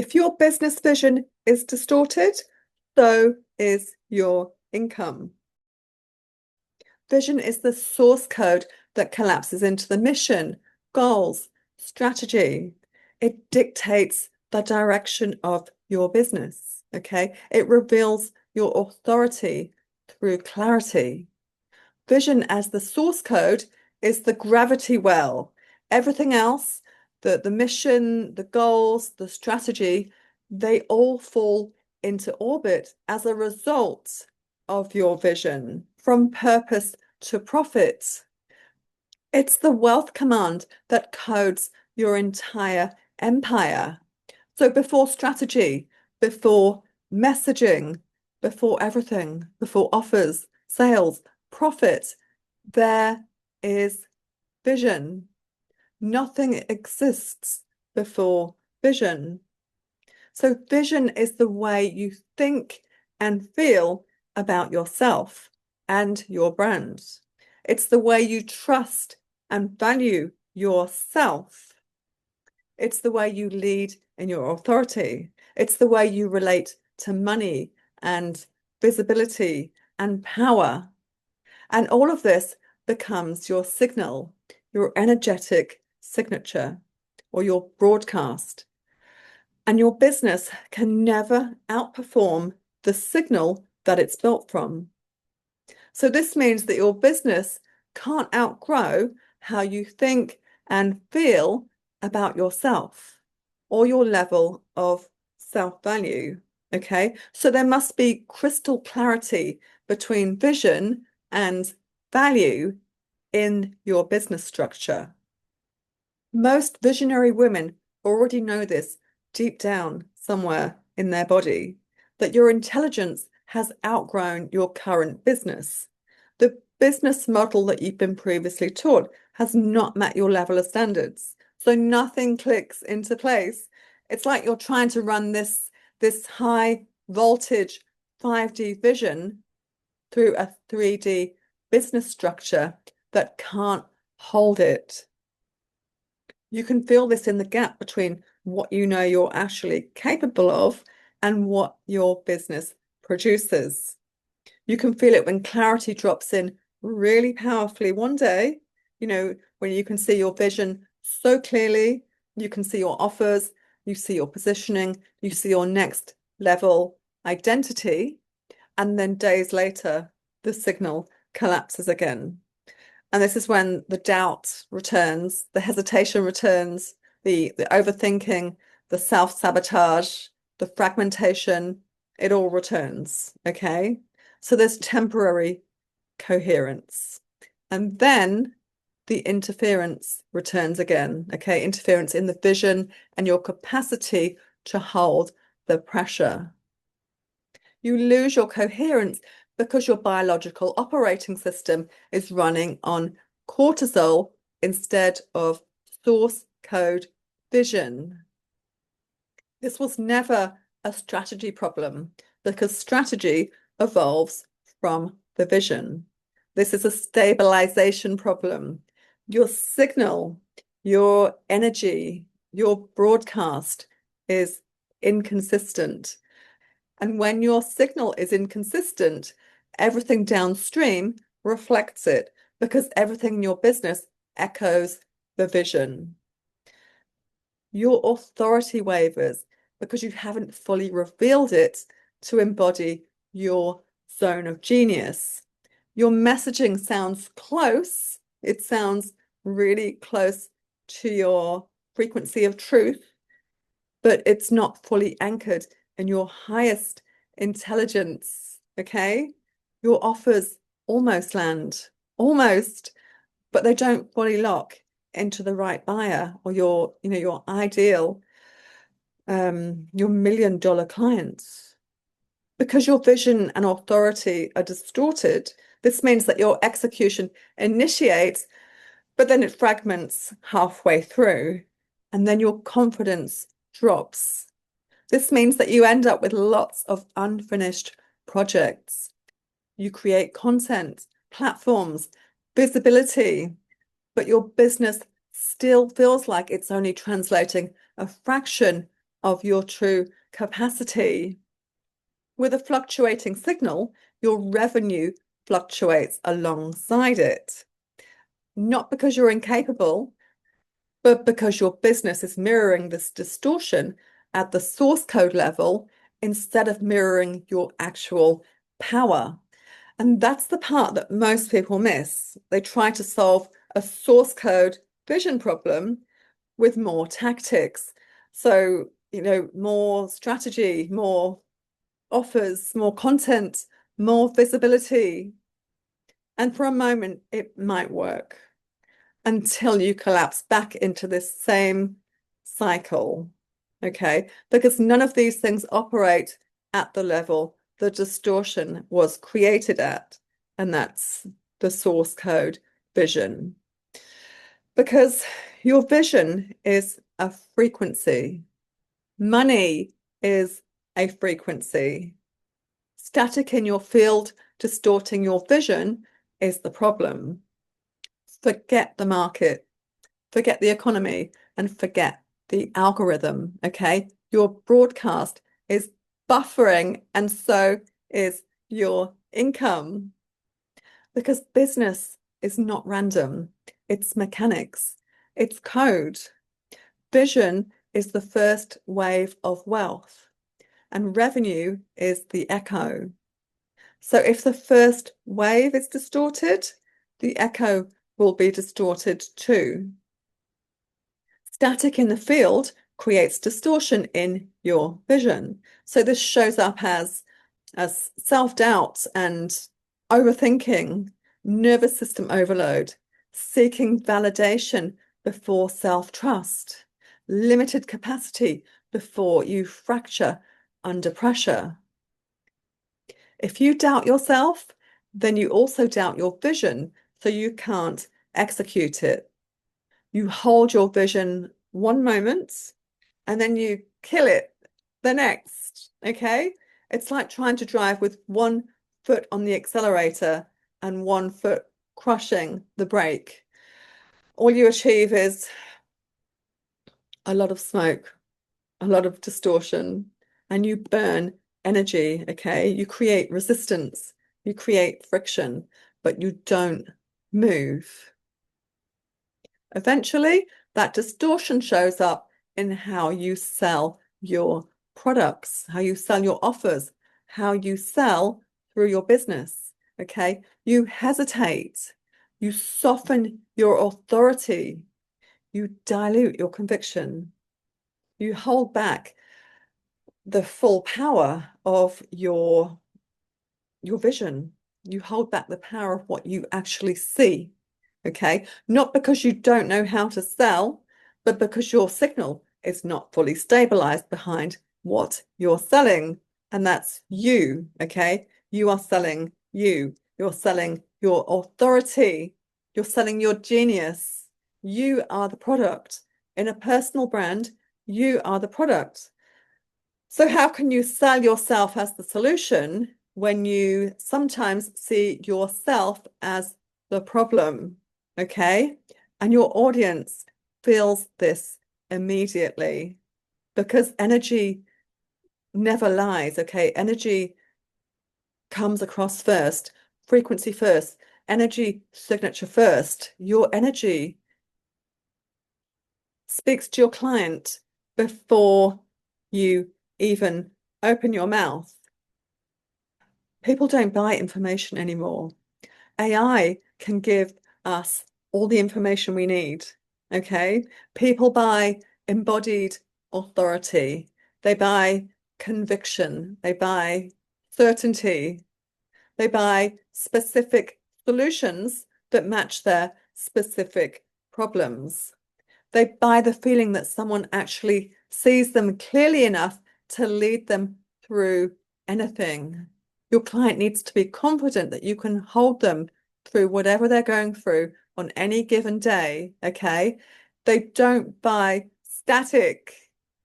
If your business vision is distorted, so is your income. Vision is the source code that collapses into the mission, goals, strategy. It dictates the direction of your business, okay? It reveals your authority through clarity. Vision as the source code is the gravity well. Everything else, the mission, the goals, the strategy, they all fall into orbit as a result of your vision, from purpose to profit. It's the wealth command that codes your entire empire. So before strategy, before messaging, before everything, before offers, sales, profit, there is vision. Nothing exists before vision. So vision is the way you think and feel about yourself and your brand. It's the way you trust and value yourself. It's the way you lead in your authority. It's the way you relate to money and visibility and power. And all of this becomes your signal, your energetic signature, or your broadcast. And your business can never outperform the signal that it's built from. So this means that your business can't outgrow how you think and feel about yourself or your level of self-value. Okay, so there must be crystal clarity between vision and value in your business structure. Most visionary women already know this deep down somewhere in their body, that your intelligence has outgrown your current business. The business model that you've been previously taught has not met your level of standards. So nothing clicks into place. It's like you're trying to run this high voltage 5D vision through a 3D business structure that can't hold it. You can feel this in the gap between what you know you're actually capable of and what your business produces. You can feel it when clarity drops in really powerfully one day, when you can see your vision so clearly, you can see your offers, you see your positioning, you see your next level identity, and then days later, the signal collapses again. And this is when the doubt returns, the hesitation returns, the overthinking, the self-sabotage, the fragmentation, it all returns, okay? So there's temporary coherence. And then the interference returns again, okay? Interference in the vision and your capacity to hold the pressure. You lose your coherence because your biological operating system is running on cortisol instead of source code vision. This was never a strategy problem because strategy evolves from the vision. This is a stabilization problem. Your signal, your energy, your broadcast is inconsistent. And when your signal is inconsistent, everything downstream reflects it because everything in your business echoes the vision. Your authority wavers because you haven't fully revealed it to embody your zone of genius. Your messaging sounds close. It sounds really close to your frequency of truth, but it's not fully anchored in your highest intelligence, okay? Your offers almost land, almost, but they don't fully lock into the right buyer or your ideal, your $1 million clients. Because your vision and authority are distorted, this means that your execution initiates, but then it fragments halfway through, and then your confidence drops. This means that you end up with lots of unfinished projects. You create content, platforms, visibility, but your business still feels like it's only translating a fraction of your true capacity. With a fluctuating signal, your revenue fluctuates alongside it. Not because you're incapable, but because your business is mirroring this distortion at the source code level instead of mirroring your actual power. And that's the part that most people miss. They try to solve a source code vision problem with more tactics. So, more strategy, more offers, more content, more visibility. And for a moment, it might work until you collapse back into this same cycle. Okay, because none of these things operate at the level the distortion was created at, and that's the source code vision. Because your vision is a frequency. Money is a frequency. Static in your field distorting your vision is the problem. Forget the market, forget the economy, and forget the algorithm, okay? Your broadcast is buffering, and so is your income. Because business is not random, it's mechanics, it's code. Vision is the first wave of wealth, and revenue is the echo. So if the first wave is distorted, the echo will be distorted too. Static in the field creates distortion in your vision. So this shows up as self-doubt and overthinking, nervous system overload, seeking validation before self-trust, limited capacity before you fracture under pressure. If you doubt yourself, then you also doubt your vision, so you can't execute it. You hold your vision one moment and then you kill it the next, okay? It's like trying to drive with one foot on the accelerator and one foot crushing the brake. All you achieve is a lot of smoke, a lot of distortion, and you burn energy, okay? You create resistance, you create friction, but you don't move. Eventually, that distortion shows up in how you sell your products, how you sell your offers, how you sell through your business, okay? You hesitate, you soften your authority, you dilute your conviction, you hold back the full power of your vision. You hold back the power of what you actually see. Okay, not because you don't know how to sell, but because your signal is not fully stabilized behind what you're selling. And that's you. Okay, you are selling you. You're selling your authority. You're selling your genius. You are the product. In a personal brand, you are the product. So how can you sell yourself as the solution when you sometimes see yourself as the problem? Okay. And your audience feels this immediately because energy never lies. Okay. Energy comes across first, frequency first, energy signature first. Your energy speaks to your client before you even open your mouth. People don't buy information anymore. AI can give us all the information we need. Okay. People buy embodied authority. They buy conviction. They buy certainty. They buy specific solutions that match their specific problems. They buy the feeling that someone actually sees them clearly enough to lead them through anything. Your client needs to be confident that you can hold them through whatever they're going through on any given day, okay? They don't buy static.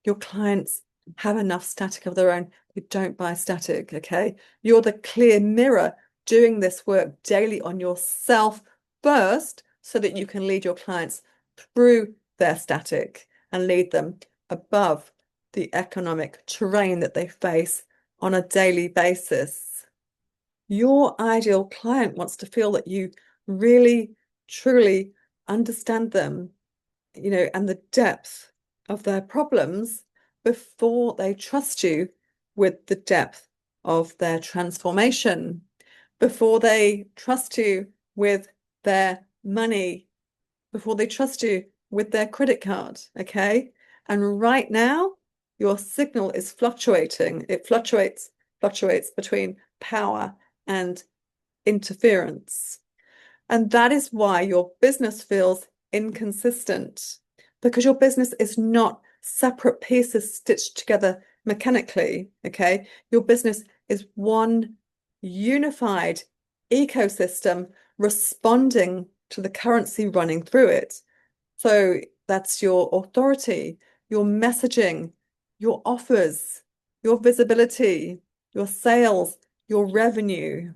Your clients have enough static of their own. They don't buy static, okay? You're the clear mirror doing this work daily on yourself first so that you can lead your clients through their static and lead them above the economic terrain that they face on a daily basis. Your ideal client wants to feel that you really, truly understand them, and the depth of their problems before they trust you with the depth of their transformation, before they trust you with their money, before they trust you with their credit card, okay? And right now, your signal is fluctuating. It fluctuates between power and interference. And that is why your business feels inconsistent, because your business is not separate pieces stitched together mechanically, okay? Your business is one unified ecosystem responding to the currency running through it. So that's your authority, your messaging, your offers, your visibility, your sales, your revenue.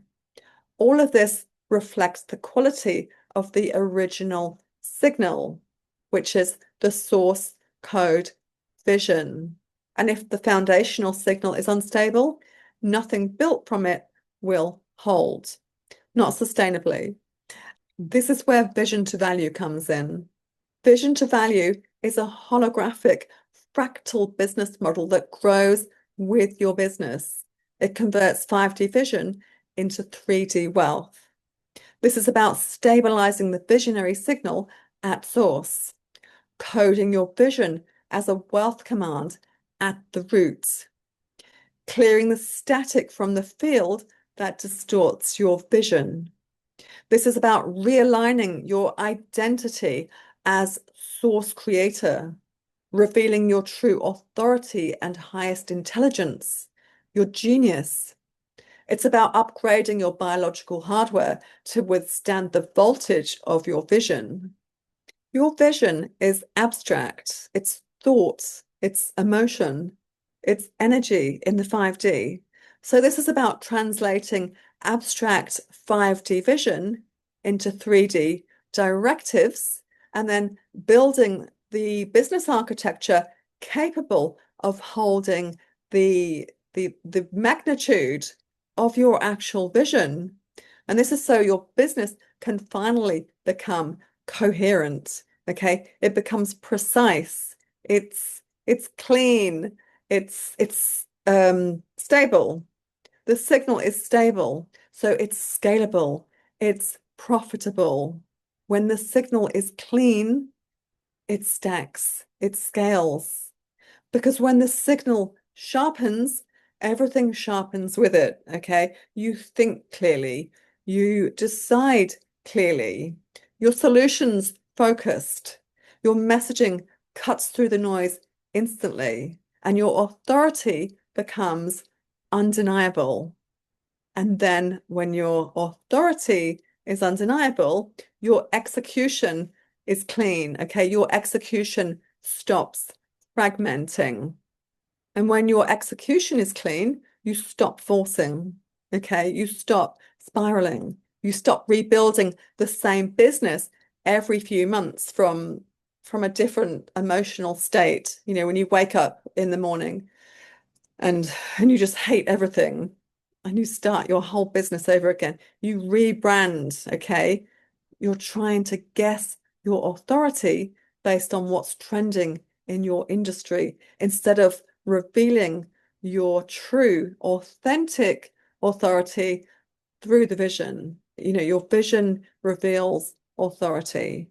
All of this reflects the quality of the original signal, which is the source code vision. And if the foundational signal is unstable, nothing built from it will hold, not sustainably. This is where vision to value comes in. Vision to value is a holographic, fractal business model that grows with your business. It converts 5D vision into 3D wealth. This is about stabilizing the visionary signal at source, coding your vision as a wealth command at the root, clearing the static from the field that distorts your vision. This is about realigning your identity as source creator, revealing your true authority and highest intelligence, your genius. It's about upgrading your biological hardware to withstand the voltage of your vision. Your vision is abstract, it's thought, it's emotion, it's energy in the 5D. So this is about translating abstract 5D vision into 3D directives and then building the business architecture capable of holding the magnitude of your actual vision. And this is so your business can finally become coherent. Okay, it becomes precise. It's clean. It's stable. The signal is stable, so it's scalable. It's profitable. When the signal is clean, it stacks. It scales. Because when the signal sharpens, everything sharpens with it, okay? You think clearly, you decide clearly, your solutions focused, your messaging cuts through the noise instantly, and your authority becomes undeniable. And then when your authority is undeniable, your execution is clean, okay? Your execution stops fragmenting. And when your execution is clean, you stop forcing, okay? You stop spiraling. You stop rebuilding the same business every few months from a different emotional state. When you wake up in the morning and you just hate everything and you start your whole business over again. You rebrand, okay? You're trying to guess your authority based on what's trending in your industry instead of revealing your true, authentic authority through the vision. Your vision reveals authority.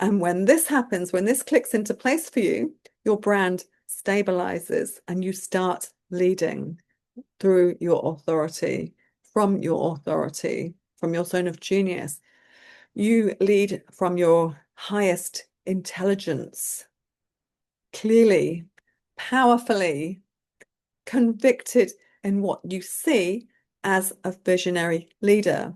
And when this happens, when this clicks into place for you, your brand stabilizes and you start leading through your authority, from your authority, from your zone of genius. You lead from your highest intelligence, clearly, powerfully, convicted in what you see as a visionary leader.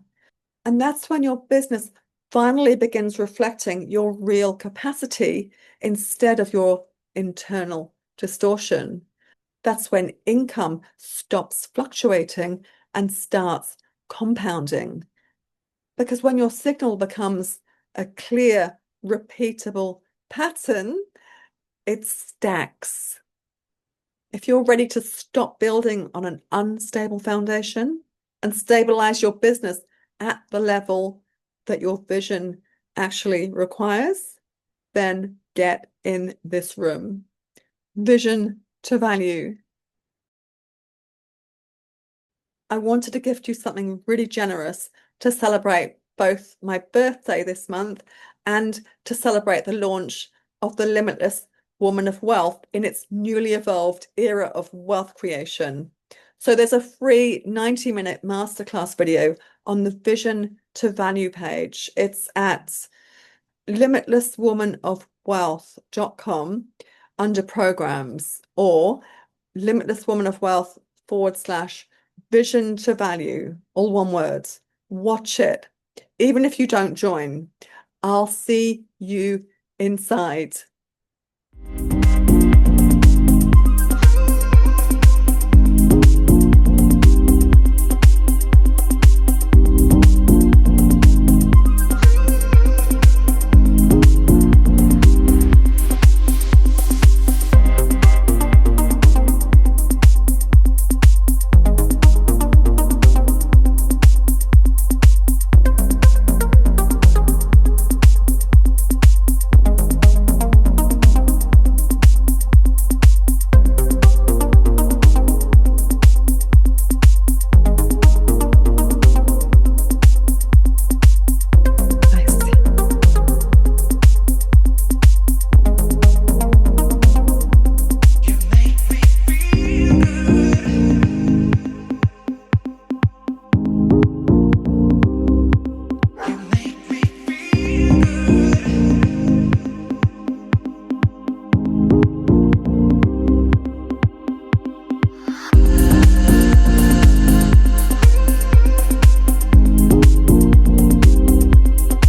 And that's when your business finally begins reflecting your real capacity instead of your internal distortion. That's when income stops fluctuating and starts compounding. Because when your signal becomes a clear, repeatable pattern, it stacks. If you're ready to stop building on an unstable foundation and stabilize your business at the level that your vision actually requires, then get in this room. Vision to value. I wanted to gift you something really generous to celebrate both my birthday this month and to celebrate the launch of the Limitless Woman of Wealth in its newly evolved era of wealth creation. So there's a free 90-minute masterclass video on the Vision to Value page. It's at limitlesswomanofwealth.com under programs, or limitlesswomanofwealth/vision to value, all one word. Watch it. Even if you don't join, I'll see you inside.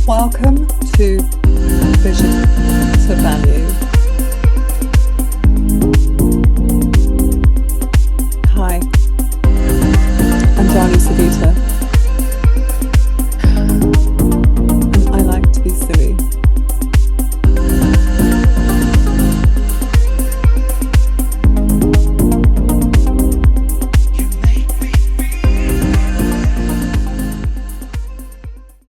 Welcome to Vision to Value.